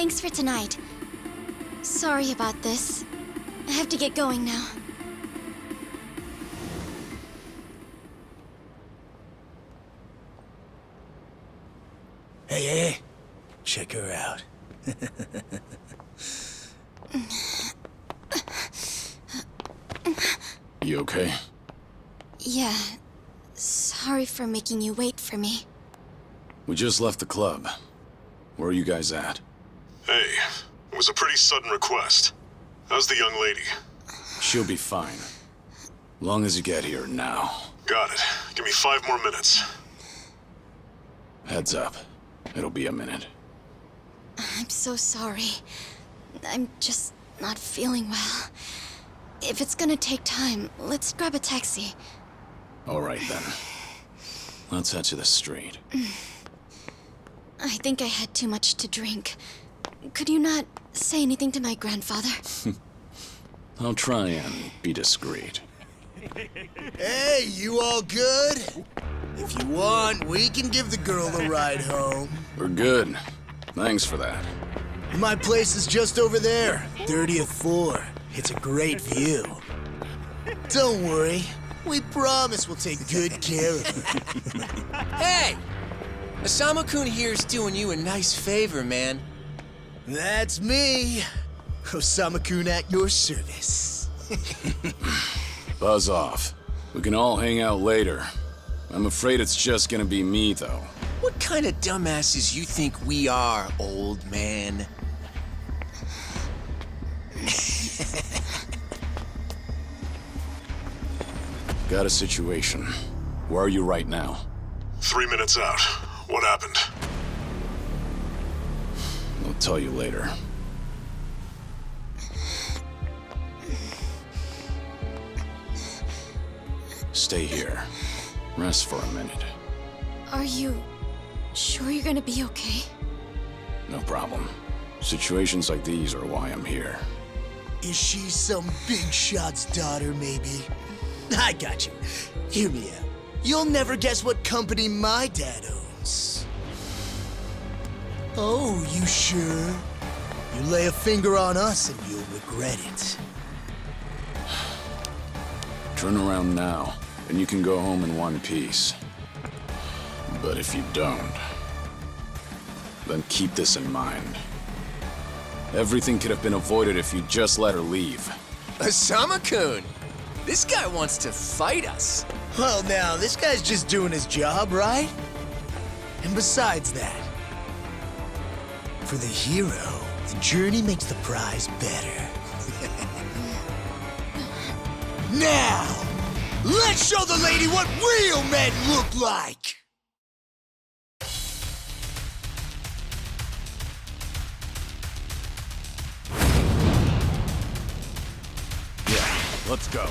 Thanks for tonight. Sorry about this. I have to get going now. Hey, check her out. You okay? Yeah. Sorry for making you wait for me. We just left the club. Where are you guys at? Hey, it was a pretty sudden request. How's the young lady? She'll be fine. Long as you get here now. Got it. Give me 5 more minutes. Heads up. It'll be a minute. I'm so sorry. I'm just not feeling well. If it's gonna take time, let's grab a taxi. All right, then. Let's head to the street. I think I had too much to drink. Could you not say anything to my grandfather? I'll try and be discreet. Hey, you all good? If you want, we can give the girl a ride home. We're good. Thanks for that. My place is just over there, 30th floor. It's a great view. Don't worry, we promise we'll take good care of her. Hey! Osama-kun here's doing you a nice favor, man. That's me, Osama-kun at your service. Buzz off. We can all hang out later. I'm afraid it's just gonna be me, though. What kind of dumbasses you think we are, old man? Got a situation. Where are you right now? 3 minutes out. What happened? I'll tell you later. Stay here. Rest for a minute. Are you sure you're gonna be okay? No problem. Situations like these are why I'm here. Is she some big shot's daughter, maybe? I got you. Hear me out. You'll never guess what company my dad owns. Oh, you sure? You lay a finger on us and you'll regret it. Turn around now, and you can go home in one piece. But if you don't, then keep this in mind. Everything could have been avoided if you just let her leave. Osama-kun! This guy wants to fight us. Well, now, this guy's just doing his job, right? And besides that, for the hero, the journey makes the prize better. Now, let's show the lady what real men look like! Let's go.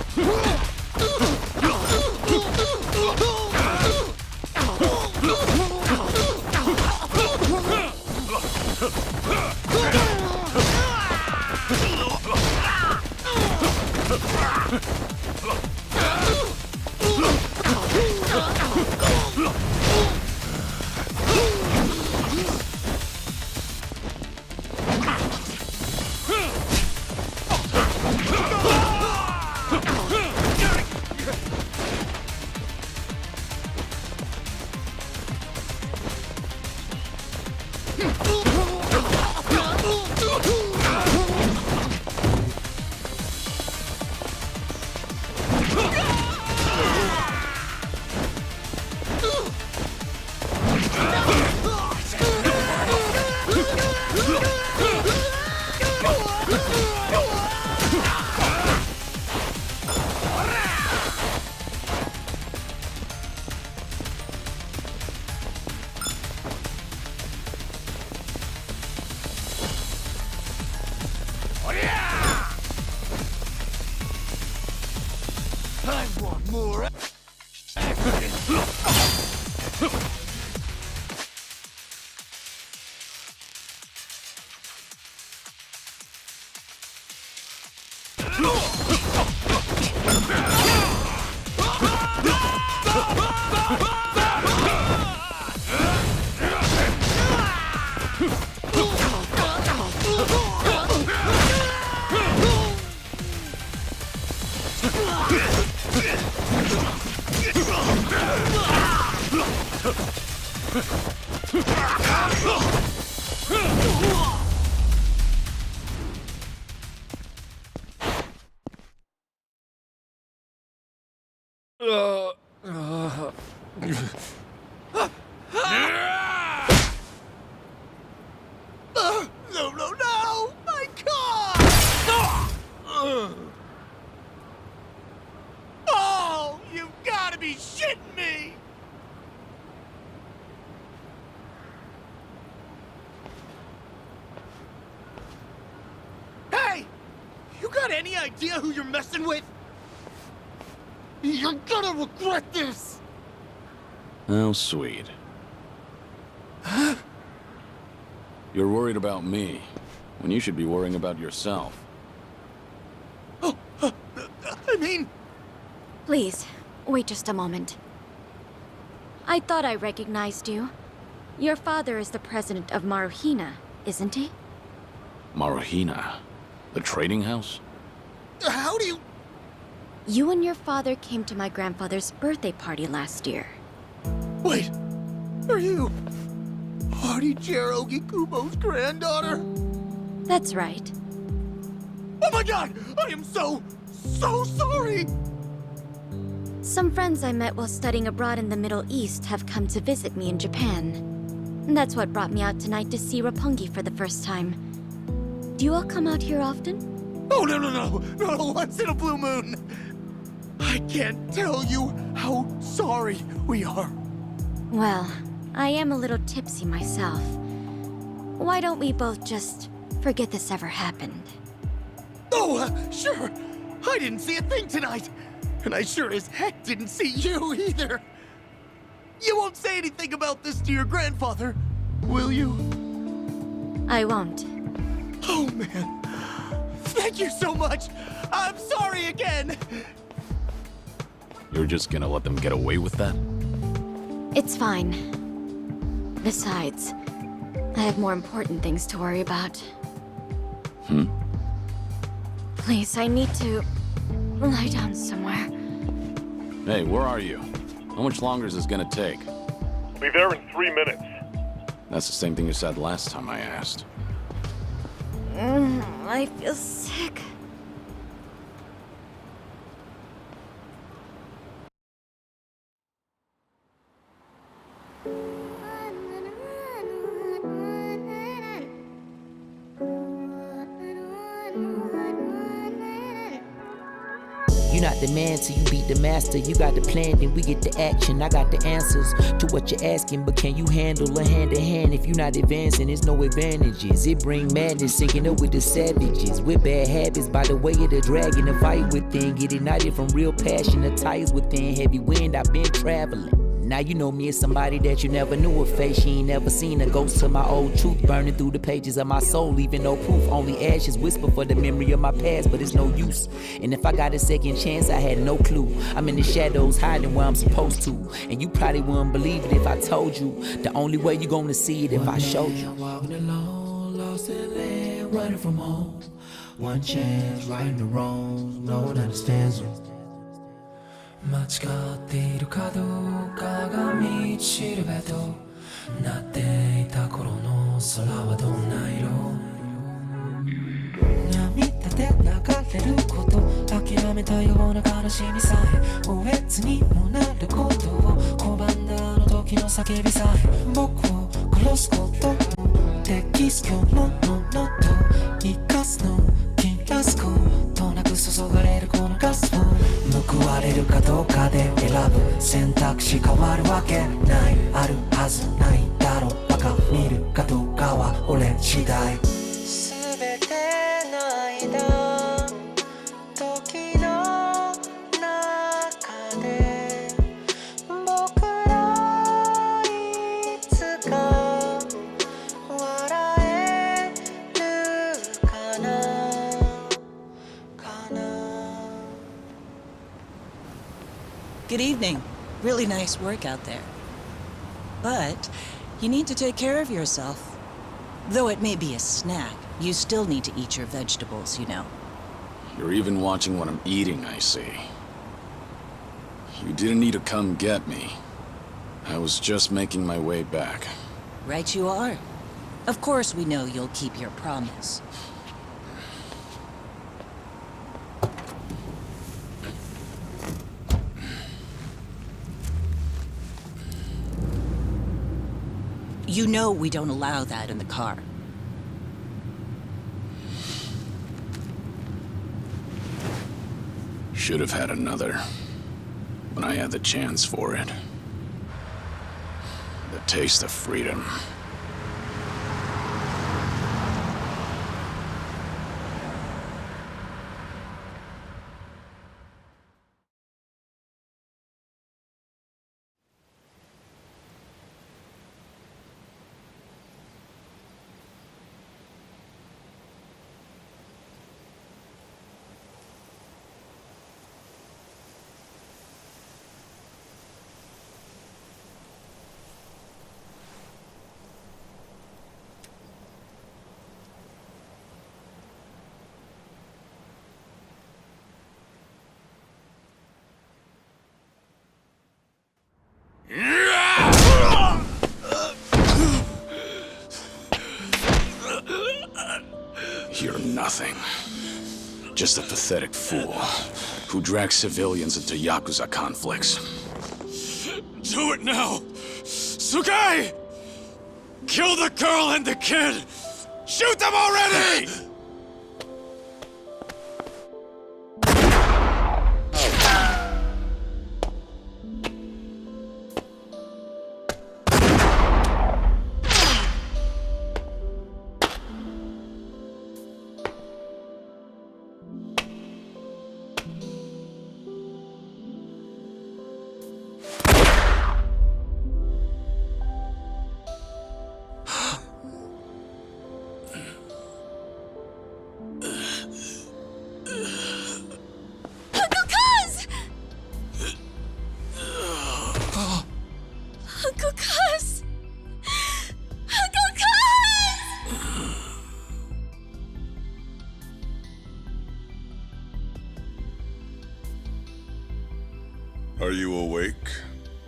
No, no, no! My car! Oh, you've got to be shitting me! Hey! You got any idea who you're messing with? You're gonna regret this! How sweet. You're worried about me, when you should be worrying about yourself. I mean... Please, wait just a moment. I thought I recognized you. Your father is the president of Maruhina, isn't he? Maruhina? The trading house? How do you... You and your father came to my grandfather's birthday party last year. Wait, are you... Hardy-Chair Kubo's granddaughter? That's right. Oh my god! I am so sorry! Some friends I met while studying abroad in the Middle East have come to visit me in Japan. And that's what brought me out tonight to see Roppongi for the first time. Do you all come out here often? Oh, no, once in a blue moon! I can't tell you how sorry we are. Well, I am a little tipsy myself. Why don't we both just forget this ever happened? Oh, sure. I didn't see a thing tonight. And I sure as heck didn't see you either. You won't say anything about this to your grandfather, will you? I won't. Oh, man. Thank you so much. I'm sorry again. You're just gonna let them get away with that? It's fine. Besides, I have more important things to worry about. Please, I need to lie down somewhere. Hey, where are you? How much longer is this gonna take? Be there in 3 minutes. That's the same thing you said last time I asked. I feel sick. You not the man till you beat the master. You got the plan, then we get the action. I got the answers to what you're asking, but can you handle a hand to hand? If you not advancing, there's no advantages. It bring madness, sinking up with the savages. With bad habits, by the way of the dragon, the fight within. Get ignited from real passion, the tires within. Heavy wind, I've been traveling. Now you know me as somebody that you never knew a face. She ain't never seen a ghost to my old truth burning through the pages of my soul, leaving no proof. Only ashes whisper for the memory of my past, but it's no use. And if I got a second chance, I had no clue. I'm in the shadows hiding where I'm supposed to. And you probably wouldn't believe it if I told you. The only way you gonna see it if I showed you. Walking alone, lost in land, running from home. One chance, righting the wrongs, no one understands them. 間違っているかどうかが道しるべとなっていた頃の空はどんな色涙で流れること諦めたような悲しみさえおえつにもなることを拒んだあの時の叫びさえ僕を殺すこと適す今日のものと生かすの切らすことなく注がれるこのガスを報われるかどうかで選ぶ選択肢変わるわけないあるはずないだろうバカ見るかどうかは俺次第全ての間時の中で僕らいつか笑えるかな Good evening. Really nice work out there. But you need to take care of yourself. Though it may be a snack, you still need to eat your vegetables, you know. You're even watching what I'm eating, I see. You didn't need to come get me. I was just making my way back. Right you are. Of course we know you'll keep your promise. You know we don't allow that in the car. Should have had another. When I had the chance for it. The taste of freedom. You're nothing. Just a pathetic fool who drags civilians into Yakuza conflicts. Do it now! Sugai! Kill the girl and the kid! Shoot them already! Uncle Kaz! Uncle Kaz! Uncle Kaz! Are you awake,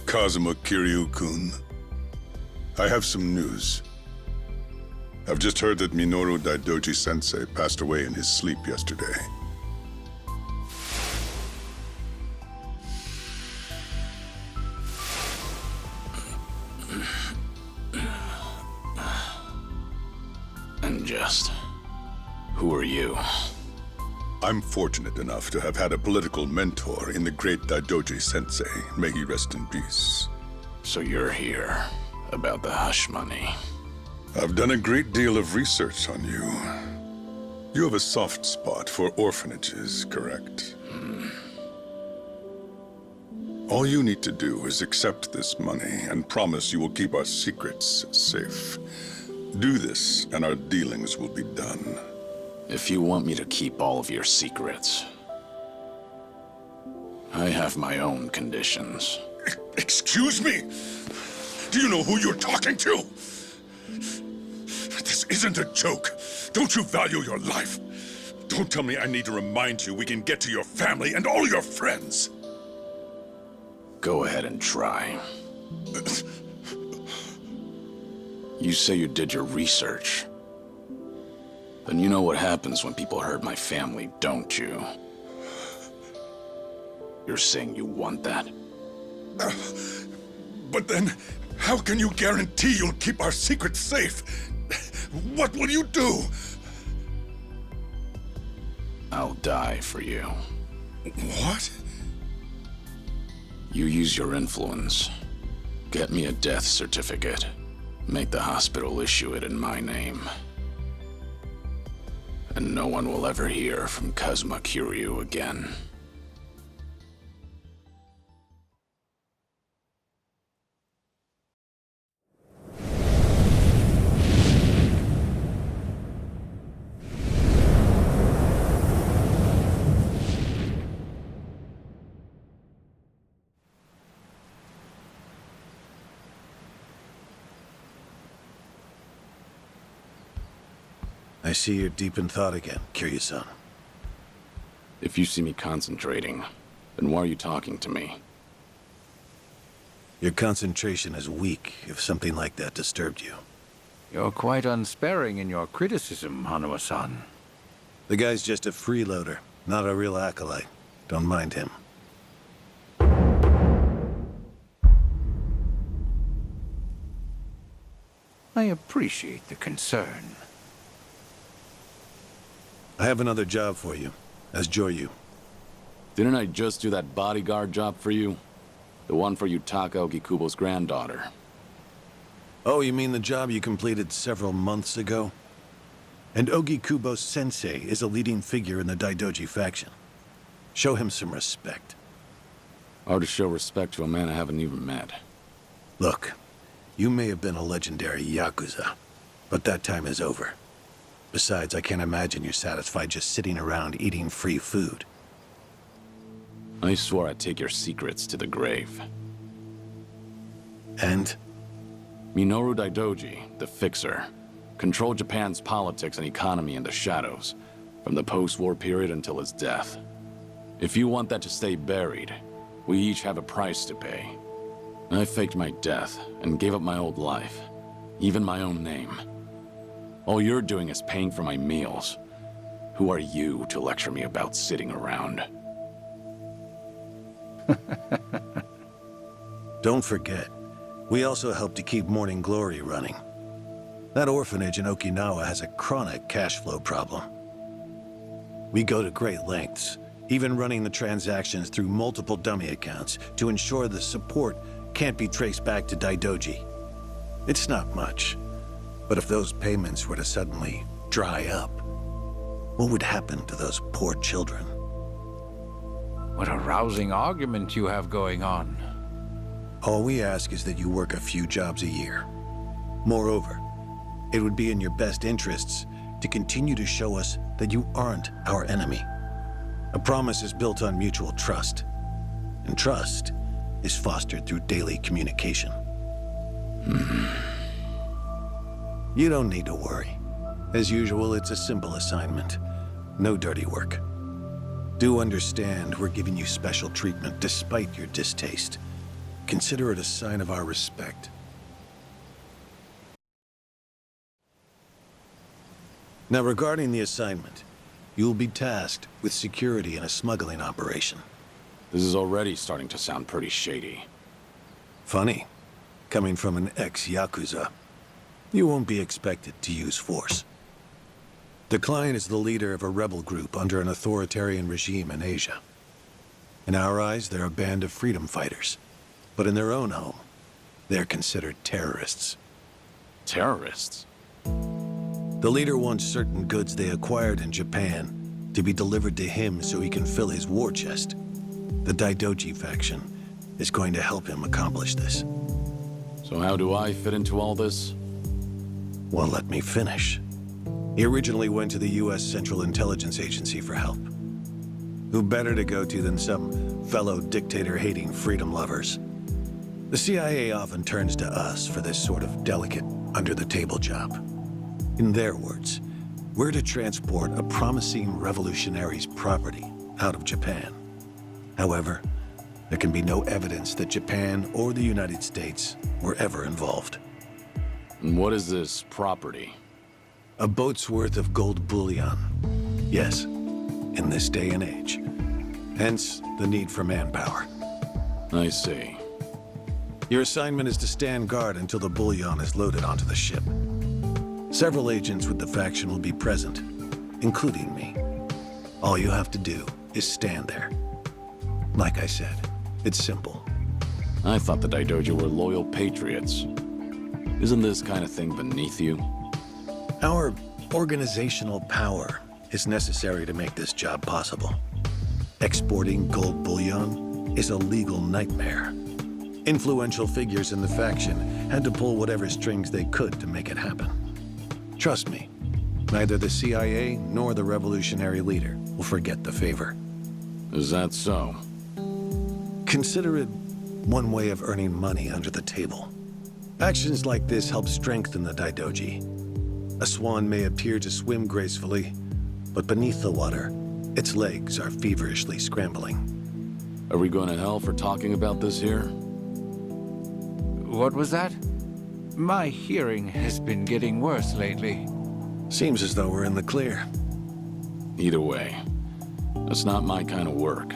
Kazuma Kiryu-kun? I have some news. I've just heard that Minoru Daidoji-sensei passed away in his sleep yesterday. And just... who are you? I'm fortunate enough to have had a political mentor in the great Daidoji-sensei. May he rest in peace. So you're here about the hush money. I've done a great deal of research on you. You have a soft spot for orphanages, correct? All you need to do is accept this money and promise you will keep our secrets safe. Do this, and our dealings will be done. If you want me to keep all of your secrets, I have my own conditions. Excuse me? Do you know who you're talking to? This isn't a joke. Don't you value your life? Don't tell me I need to remind you we can get to your family and all your friends. Go ahead and try. You say you did your research. Then you know what happens when people hurt my family, don't you? You're saying you want that? But then, how can you guarantee you'll keep our secrets safe? What will you do? I'll die for you. What? You use your influence. Get me a death certificate. Make the hospital issue it in my name. And no one will ever hear from Kazuma Kiryu again. I see you're deep in thought again, Kiryu-san. If you see me concentrating, then why are you talking to me? Your concentration is weak if something like that disturbed you. You're quite unsparing in your criticism, Hanuma-san. The guy's just a freeloader, not a real acolyte. Don't mind him. I appreciate the concern. I have another job for you, as Joyu. Didn't I just do that bodyguard job for you? The one for Yutaka Ogikubo's granddaughter. Oh, you mean the job you completed several months ago? And Ogikubo Sensei is a leading figure in the Daidoji faction. Show him some respect. Hard to show respect to a man I haven't even met. Look, you may have been a legendary Yakuza, but that time is over. Besides, I can't imagine you're satisfied just sitting around eating free food. I swore I'd take your secrets to the grave. And? Minoru Daidoji, the Fixer, controlled Japan's politics and economy in the shadows, from the post-war period until his death. If you want that to stay buried, we each have a price to pay. I faked my death and gave up my old life, even my own name. All you're doing is paying for my meals. Who are you to lecture me about sitting around? Don't forget, we also help to keep Morning Glory running. That orphanage in Okinawa has a chronic cash flow problem. We go to great lengths, even running the transactions through multiple dummy accounts to ensure the support can't be traced back to Daidoji. It's not much, but if those payments were to suddenly dry up, what would happen to those poor children? What a rousing argument you have going on. All we ask is that you work a few jobs a year. Moreover, it would be in your best interests to continue to show us that you aren't our enemy. A promise is built on mutual trust, and trust is fostered through daily communication. You don't need to worry. As usual, it's a simple assignment. No dirty work. Do understand we're giving you special treatment despite your distaste. Consider it a sign of our respect. Now, regarding the assignment, you'll be tasked with security in a smuggling operation. This is already starting to sound pretty shady. Funny, coming from an ex-Yakuza. You won't be expected to use force. The client is the leader of a rebel group under an authoritarian regime in Asia. In our eyes, they're a band of freedom fighters. But in their own home, they're considered terrorists. Terrorists? The leader wants certain goods they acquired in Japan to be delivered to him so he can fill his war chest. The Daidoji faction is going to help him accomplish this. So how do I fit into all this? Well, let me finish. He originally went to the U.S. Central Intelligence Agency for help. Who better to go to than some fellow dictator-hating freedom lovers? The CIA often turns to us for this sort of delicate, under-the-table job. In their words, we're to transport a promising revolutionary's property out of Japan. However, there can be no evidence that Japan or the United States were ever involved. And what is this property? A boat's worth of gold bullion. Yes, in this day and age. Hence, the need for manpower. I see. Your assignment is to stand guard until the bullion is loaded onto the ship. Several agents with the faction will be present, including me. All you have to do is stand there. Like I said, it's simple. I thought the Daidoji were loyal patriots. Isn't this kind of thing beneath you? Our organizational power is necessary to make this job possible. Exporting gold bullion is a legal nightmare. Influential figures in the faction had to pull whatever strings they could to make it happen. Trust me, neither the CIA nor the revolutionary leader will forget the favor. Is that so? Consider it one way of earning money under the table. Actions like this help strengthen the Daidoji. A swan may appear to swim gracefully, but beneath the water, its legs are feverishly scrambling. Are we going to hell for talking about this here? What was that? My hearing has been getting worse lately. Seems as though we're in the clear. Either way, that's not my kind of work.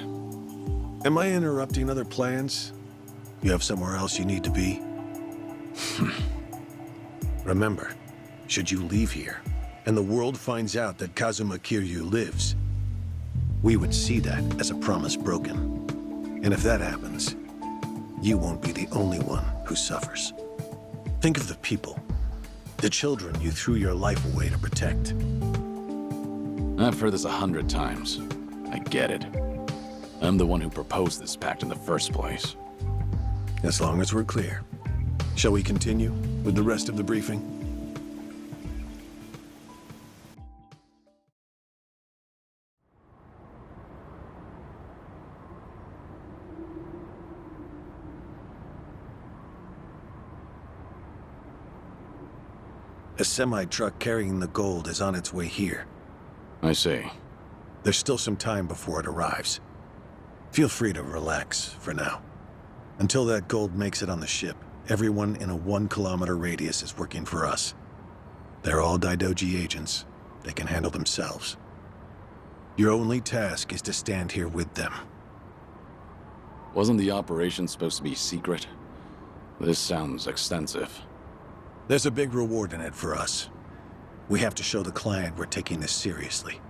Am I interrupting other plans? You have somewhere else you need to be? Remember, should you leave here, and the world finds out that Kazuma Kiryu lives, we would see that as a promise broken. And if that happens, you won't be the only one who suffers. Think of the people, the children you threw your life away to protect. I've heard this 100 times. I get it. I'm the one who proposed this pact in the first place. As long as we're clear. Shall we continue with the rest of the briefing? A semi-truck carrying the gold is on its way here. I see. There's still some time before it arrives. Feel free to relax for now. Until that gold makes it on the ship, everyone in a 1-kilometer radius is working for us. They're all Daidoji agents. They can handle themselves. Your only task is to stand here with them. Wasn't the operation supposed to be secret? This sounds extensive. There's a big reward in it for us. We have to show the client we're taking this seriously.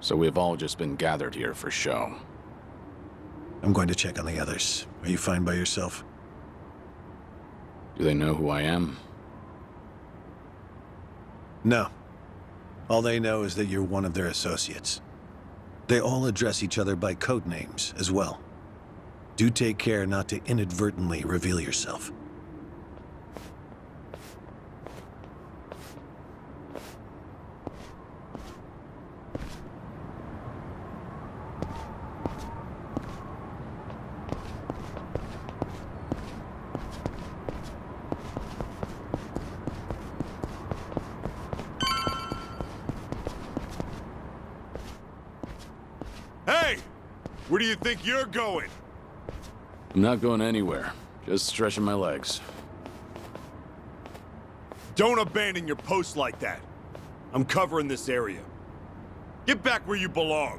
So we've all just been gathered here for show. I'm going to check on the others. Are you fine by yourself? Do they know who I am? No. All they know is that you're one of their associates. They all address each other by code names as well. Do take care not to inadvertently reveal yourself. Hey! Where do you think you're going? I'm not going anywhere. Just stretching my legs. Don't abandon your post like that. I'm covering this area. Get back where you belong.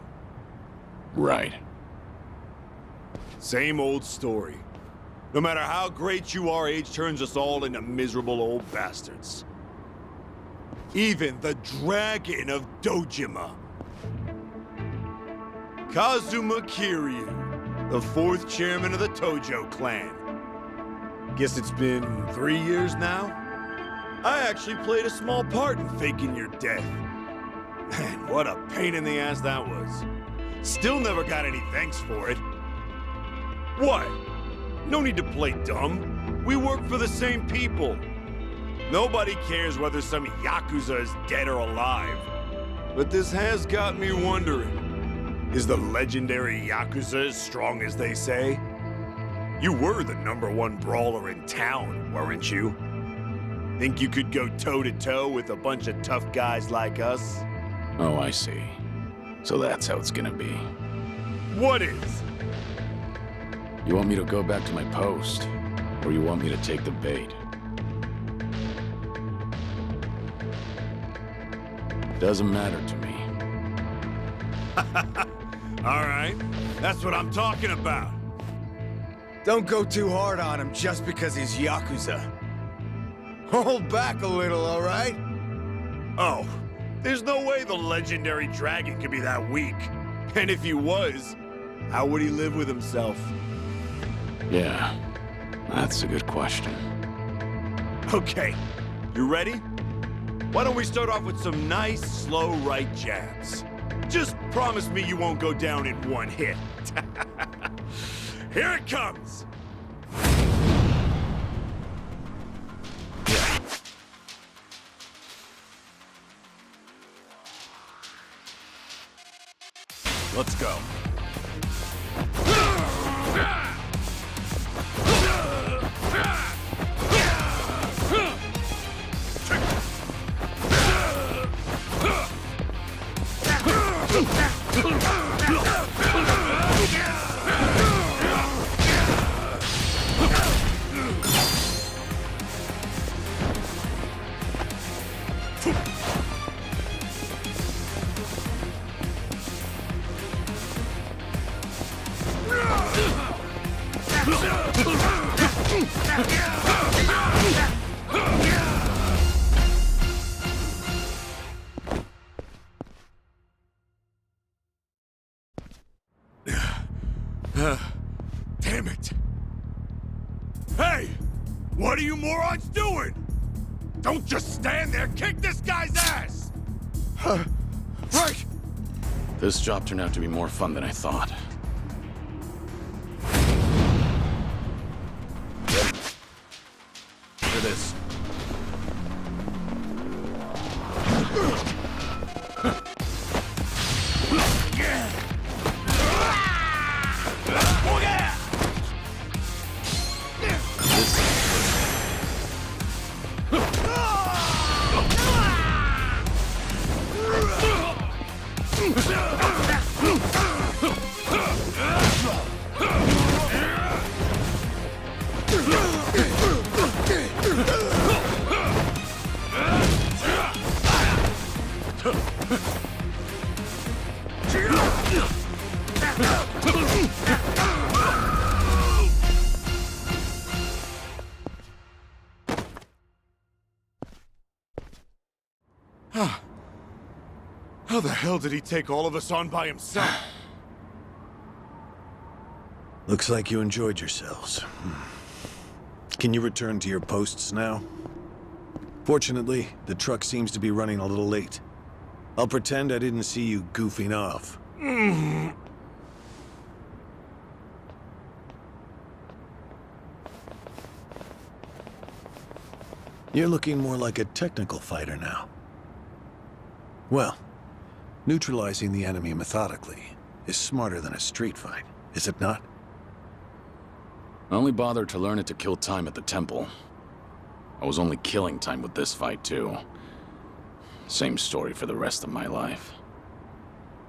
Right. Same old story. No matter how great you are, age turns us all into miserable old bastards. Even the Dragon of Dojima. Kazuma Kiryu, the 4th chairman of the Tojo clan. Guess it's been 3 years now? I actually played a small part in faking your death. Man, what a pain in the ass that was. Still never got any thanks for it. What? No need to play dumb. We work for the same people. Nobody cares whether some Yakuza is dead or alive. But this has got me wondering. Is the legendary Yakuza as strong as they say? You were the #1 brawler in town, weren't you? Think you could go toe-to-toe with a bunch of tough guys like us? Oh, I see. So that's how it's gonna be. What is? You want me to go back to my post? Or you want me to take the bait? Doesn't matter to me. All right, that's what I'm talking about. Don't go too hard on him just because he's Yakuza. Hold back a little, all right? Oh, there's no way the legendary dragon could be that weak. And if he was, how would he live with himself? Yeah, that's a good question. Okay, you ready? Why don't we start off with some nice, slow right jabs? Just promise me you won't go down in one hit. Here it comes! Let's go. Damn it. Hey! What are you morons doing? Don't just stand there, kick this guy's ass! Right! This job turned out to be more fun than I thought. Look at this. How the hell did he take all of us on by himself? Looks like you enjoyed yourselves. Can you return to your posts now? Fortunately, the truck seems to be running a little late. I'll pretend I didn't see you goofing off. You're looking more like a technical fighter now. Well, neutralizing the enemy methodically is smarter than a street fight, is it not? I only bothered to learn it to kill time at the temple. I was only killing time with this fight, too. Same story for the rest of my life.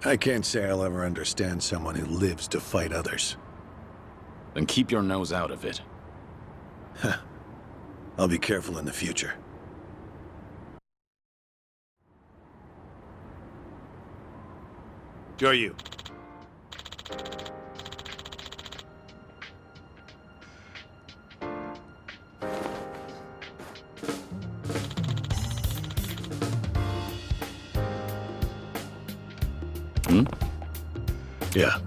I can't say I'll ever understand someone who lives to fight others. Then keep your nose out of it. I'll be careful in the future. Go you. Yeah.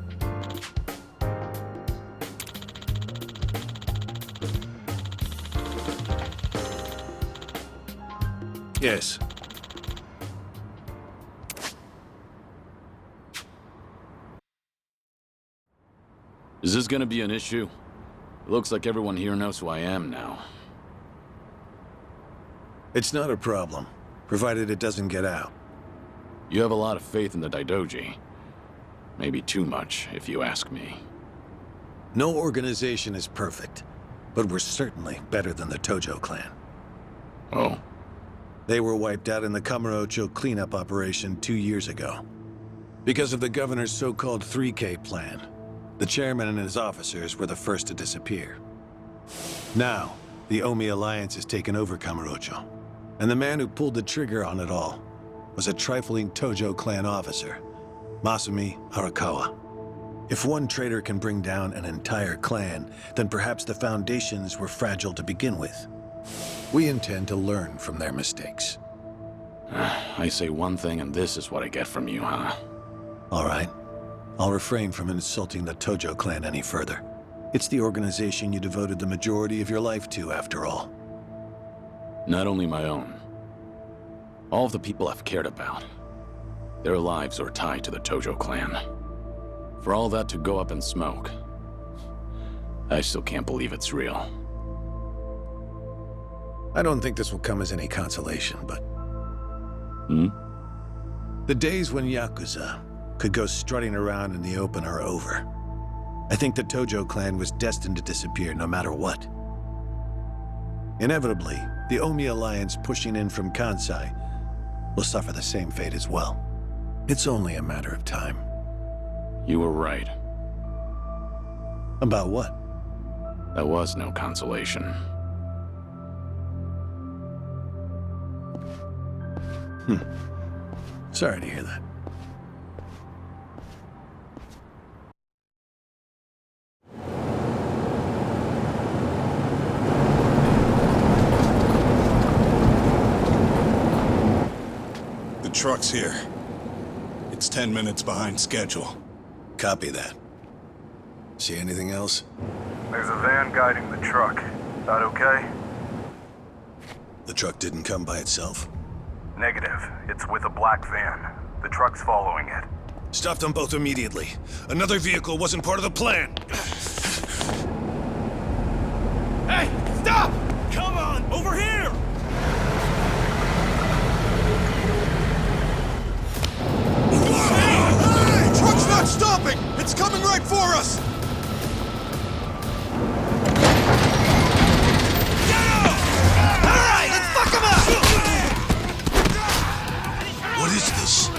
Yes. Is this gonna be an issue? It looks like everyone here knows who I am now. It's not a problem, provided it doesn't get out. You have a lot of faith in the Daidoji. Maybe too much, if you ask me. No organization is perfect, but we're certainly better than the Tojo clan. Oh? They were wiped out in the Kamurocho cleanup operation 2 years ago. Because of the governor's so-called 3K plan, the chairman and his officers were the first to disappear. Now, the Omi Alliance has taken over Kamurocho, and the man who pulled the trigger on it all was a trifling Tojo clan officer, Masumi Arakawa. If one traitor can bring down an entire clan, then perhaps the foundations were fragile to begin with. We intend to learn from their mistakes. I say one thing and this is what I get from you, huh? All right. I'll refrain from insulting the Tojo clan any further. It's the organization you devoted the majority of your life to, after all. Not only my own. All of the people I've cared about. Their lives are tied to the Tojo clan. For all that to go up in smoke, I still can't believe it's real. I don't think this will come as any consolation, but... The days when Yakuza could go strutting around in the open are over. I think the Tojo clan was destined to disappear no matter what. Inevitably, the Omi Alliance pushing in from Kansai will suffer the same fate as well. It's only a matter of time. You were right. About what? That was no consolation. Sorry to hear that. The truck's here. It's 10 minutes behind schedule. Copy that. See anything else? There's a van guiding the truck. That okay? The truck didn't come by itself? Negative. It's with a black van. The truck's following it. Stop them both immediately. Another vehicle wasn't part of the plan. Hey, stop! Come on, over here! Hey! Truck's not stopping! It's coming right for us! Alright, let's fuck him up! What is this?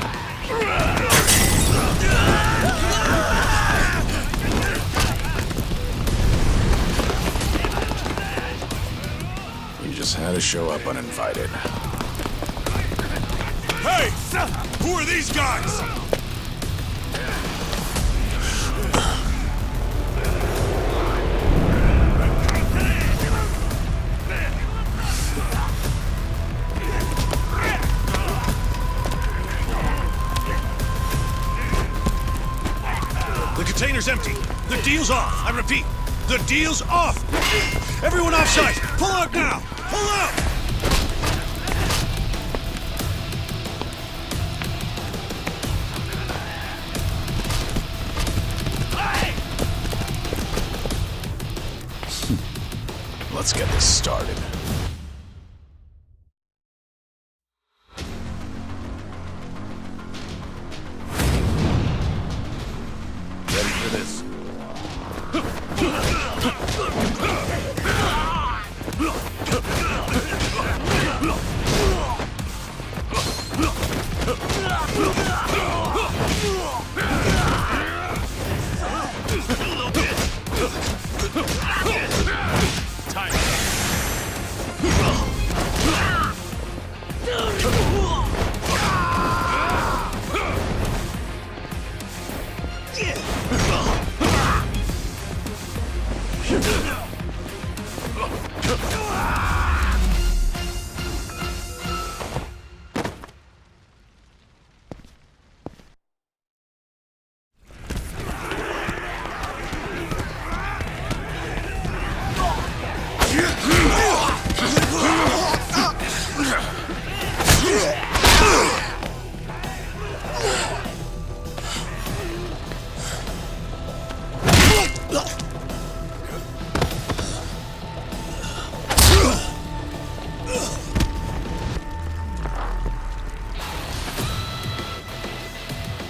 You just had to show up uninvited. Hey! Who are these guys? The container's empty. The deal's off. I repeat, the deal's off. Everyone offside. Pull out now. Pull out. Let's get this started. Ready for this?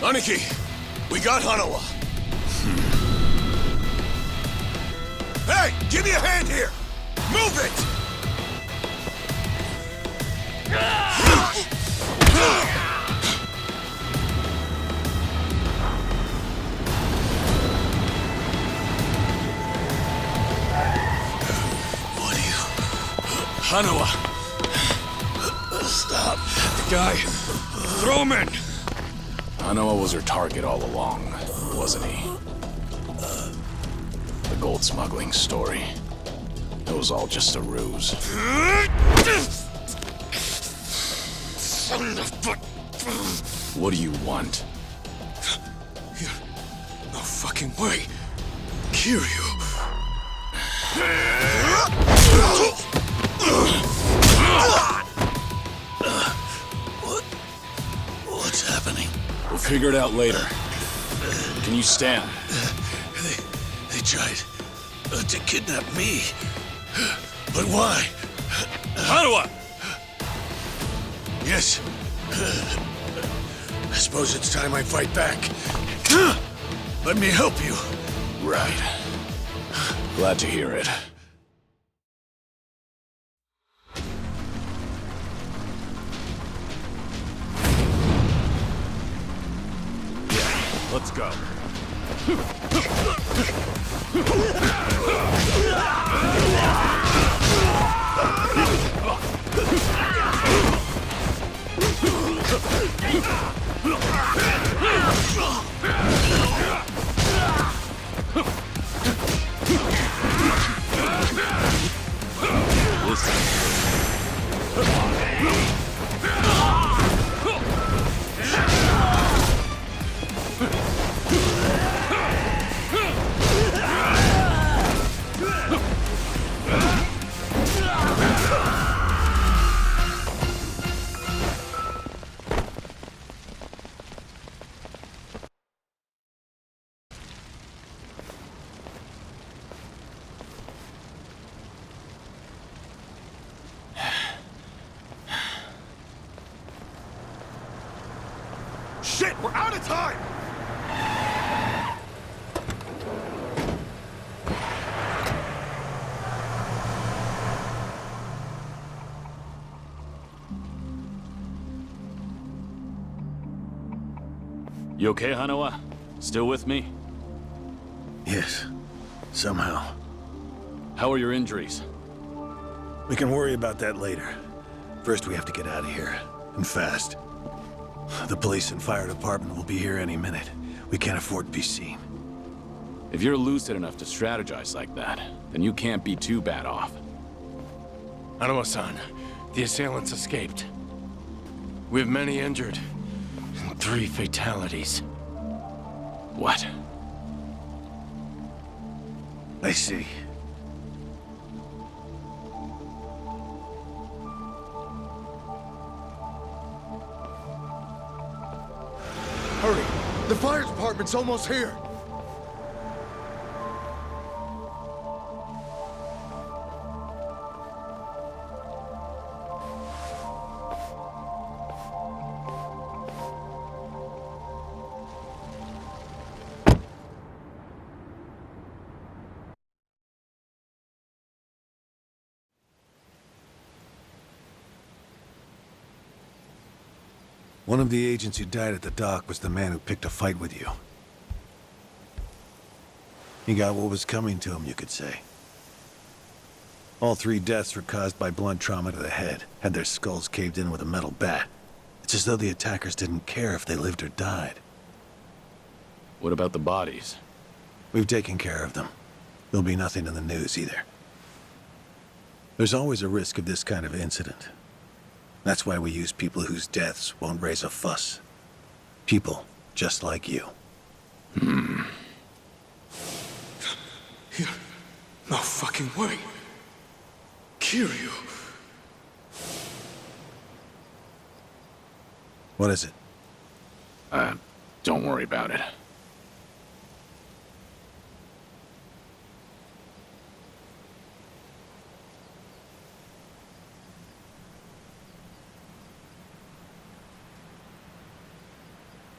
Aniki, we got Hanawa. Hey, give me a hand here! Move it! What are you? Hanawa! Stop. The guy. Throw him in! Hanawa was her target all along, wasn't he? The gold smuggling story. It was all just a ruse. Son of a... What do you want? No fucking way. Kiryu. What's happening? We'll figure it out later. Can you stand? They tried to kidnap me. But why? Hanawa! Yes. I suppose it's time I fight back. Let me help you. Right. Glad to hear it. Let's go. You okay, Hanawa? Still with me? Yes. Somehow. How are your injuries? We can worry about that later. First, we have to get out of here. And fast. The police and fire department will be here any minute. We can't afford to be seen. If you're lucid enough to strategize like that, then you can't be too bad off. Hanawa-san, the assailants escaped. We have many injured, and 3 fatalities. What? I see. Hurry! The fire department's almost here! One of the agents who died at the dock was the man who picked a fight with you. He got what was coming to him, you could say. All 3 deaths were caused by blunt trauma to the head, had their skulls caved in with a metal bat. It's as though the attackers didn't care if they lived or died. What about the bodies? We've taken care of them. There'll be nothing in the news either. There's always a risk of this kind of incident. That's why we use people whose deaths won't raise a fuss. People just like you. No fucking way. Kiryu. What is it? Don't worry about it.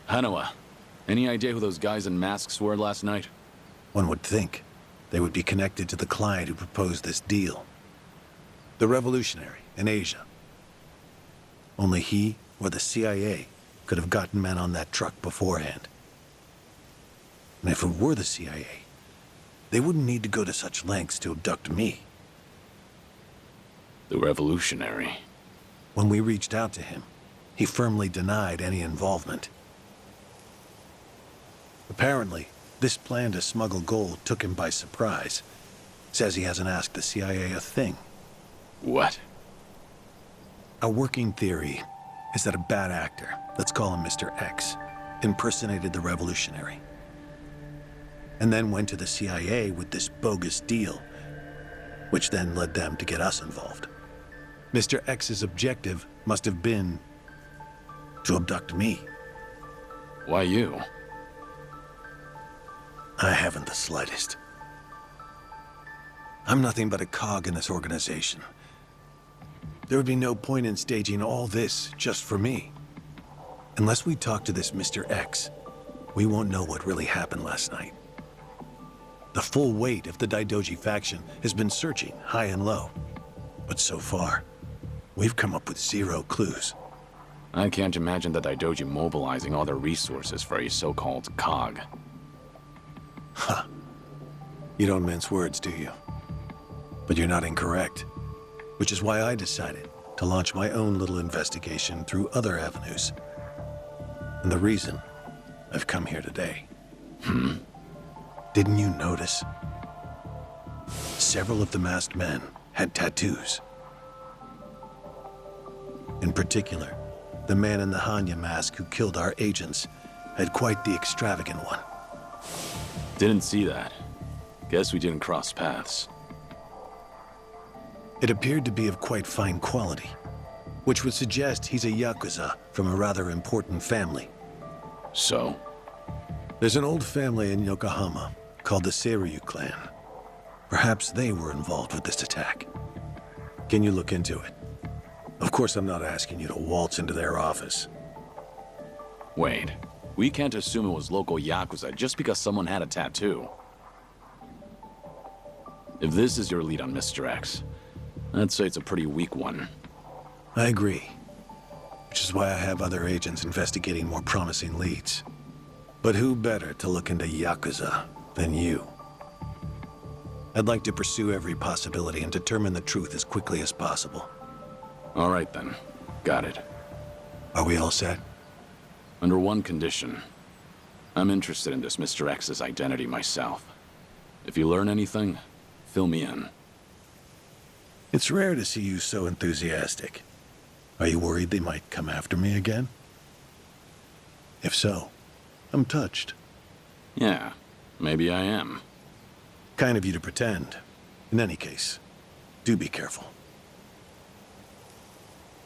Hanawa, any idea who those guys in masks were last night? One would think they would be connected to the client who proposed this deal. The revolutionary in Asia. Only he or the CIA could have gotten men on that truck beforehand. And if it were the CIA, they wouldn't need to go to such lengths to abduct me. The revolutionary. When we reached out to him, he firmly denied any involvement. Apparently, this plan to smuggle gold took him by surprise. Says he hasn't asked the CIA a thing. What? Our working theory is that a bad actor, let's call him Mr. X, impersonated the revolutionary. And then went to the CIA with this bogus deal, which then led them to get us involved. Mr. X's objective must have been to abduct me. Why you? I haven't the slightest. I'm nothing but a cog in this organization. There would be no point in staging all this just for me. Unless we talk to this Mr. X, we won't know what really happened last night. The full weight of the Daidoji faction has been searching high and low. But so far, we've come up with 0 clues. I can't imagine the Daidoji mobilizing all their resources for a so-called cog. Huh. You don't mince words, do you? But you're not incorrect. Which is why I decided to launch my own little investigation through other avenues. And the reason I've come here today. Didn't you notice? Several of the masked men had tattoos. In particular, the man in the Hanya mask who killed our agents had quite the extravagant one. Didn't see that. Guess we didn't cross paths. It appeared to be of quite fine quality, which would suggest he's a Yakuza from a rather important family. So? There's an old family in Yokohama called the Seiryu clan. Perhaps they were involved with this attack. Can you look into it? Of course, I'm not asking you to waltz into their office. Wait. We can't assume it was local Yakuza just because someone had a tattoo. If this is your lead on Mr. X, I'd say it's a pretty weak one. I agree. Which is why I have other agents investigating more promising leads. But who better to look into Yakuza than you? I'd like to pursue every possibility and determine the truth as quickly as possible. All right then. Got it. Are we all set? Under one condition. I'm interested in this Mr. X's identity myself. If you learn anything, fill me in. It's rare to see you so enthusiastic. Are you worried they might come after me again? If so, I'm touched. Yeah, maybe I am. Kind of you to pretend. In any case, do be careful.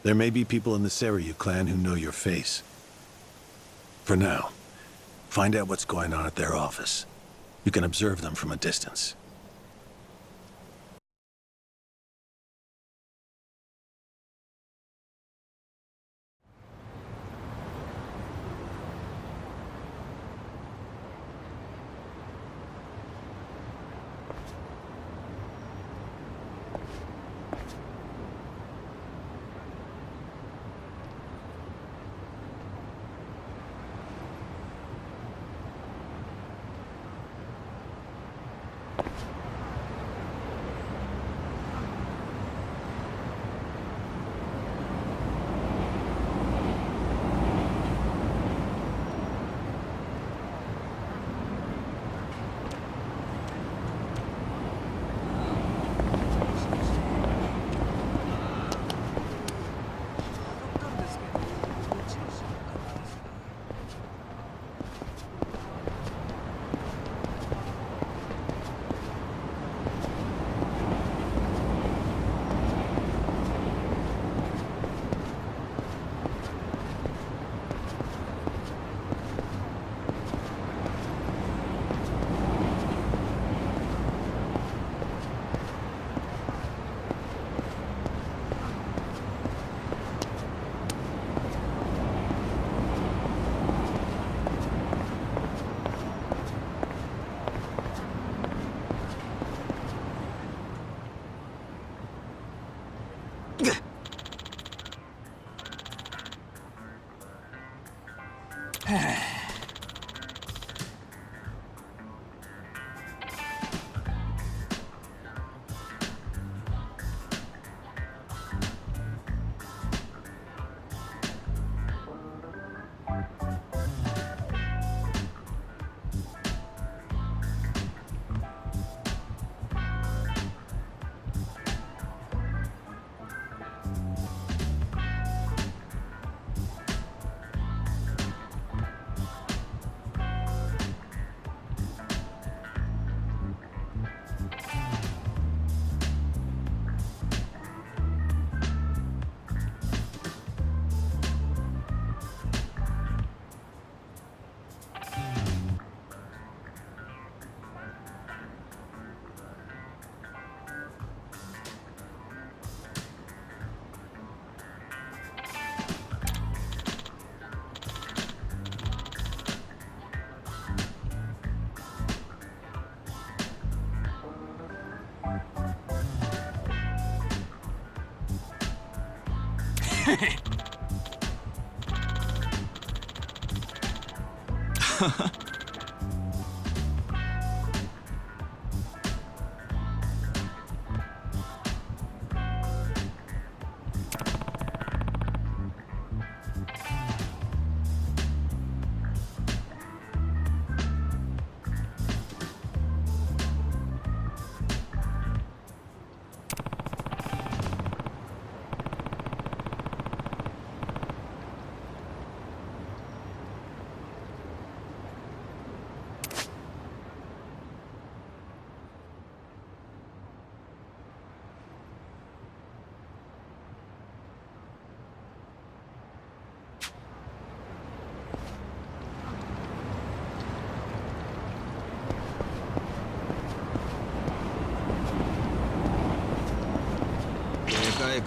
There may be people in the Seiryu clan who know your face. For now, find out what's going on at their office. You can observe them from a distance.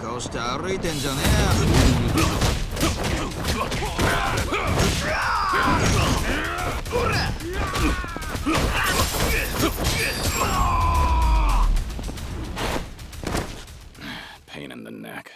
顔して歩いてんじゃねえ。Pain in the neck.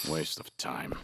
Waste of time.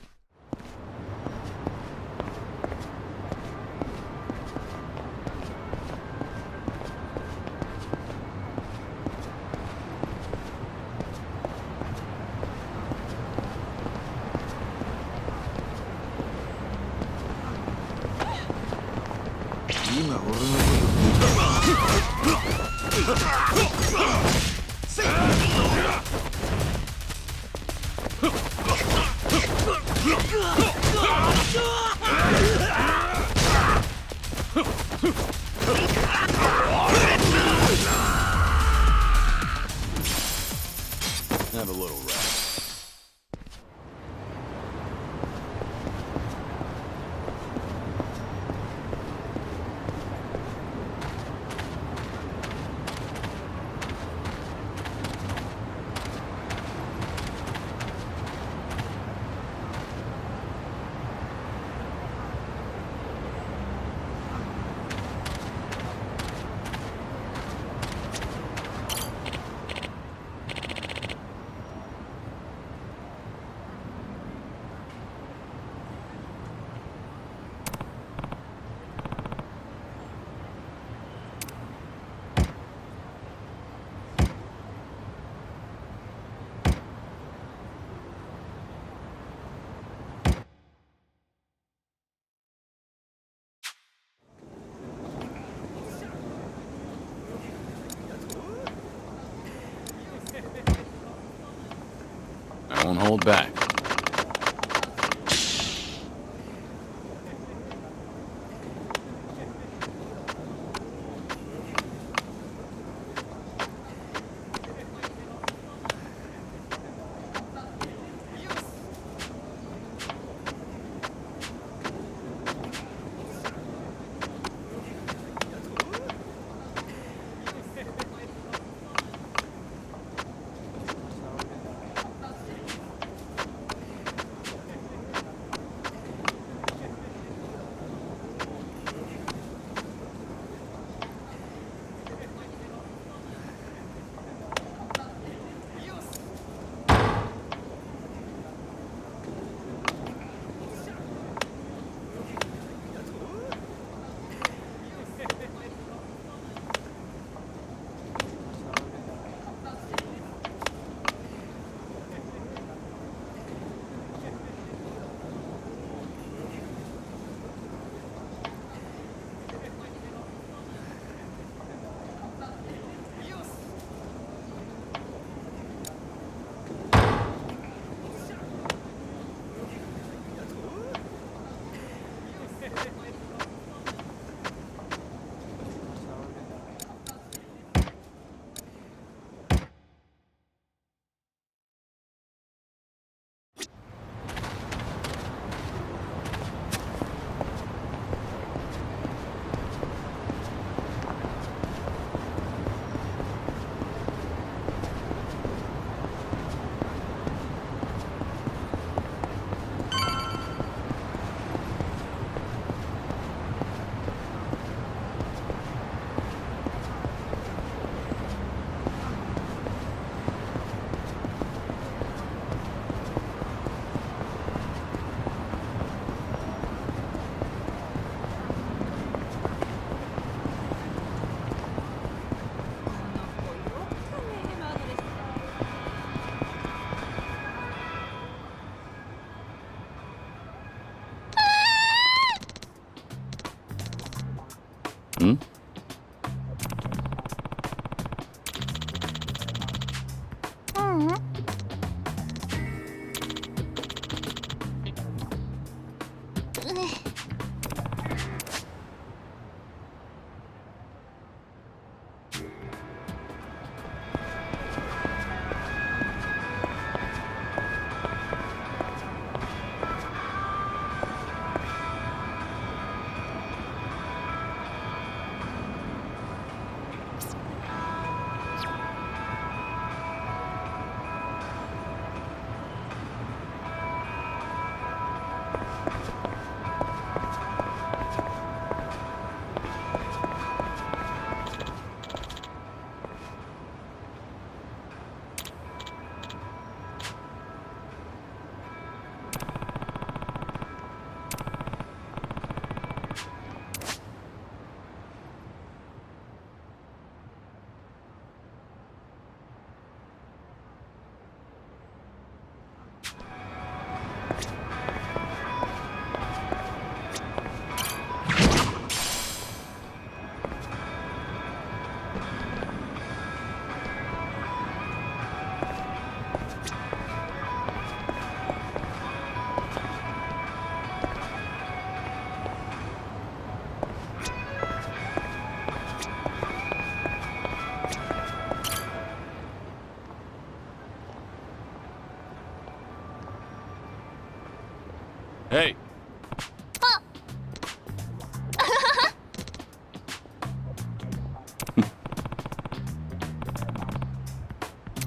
Have a little rest. I won't hold back. Hmm?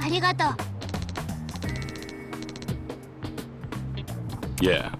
ありがとう。 Yeah,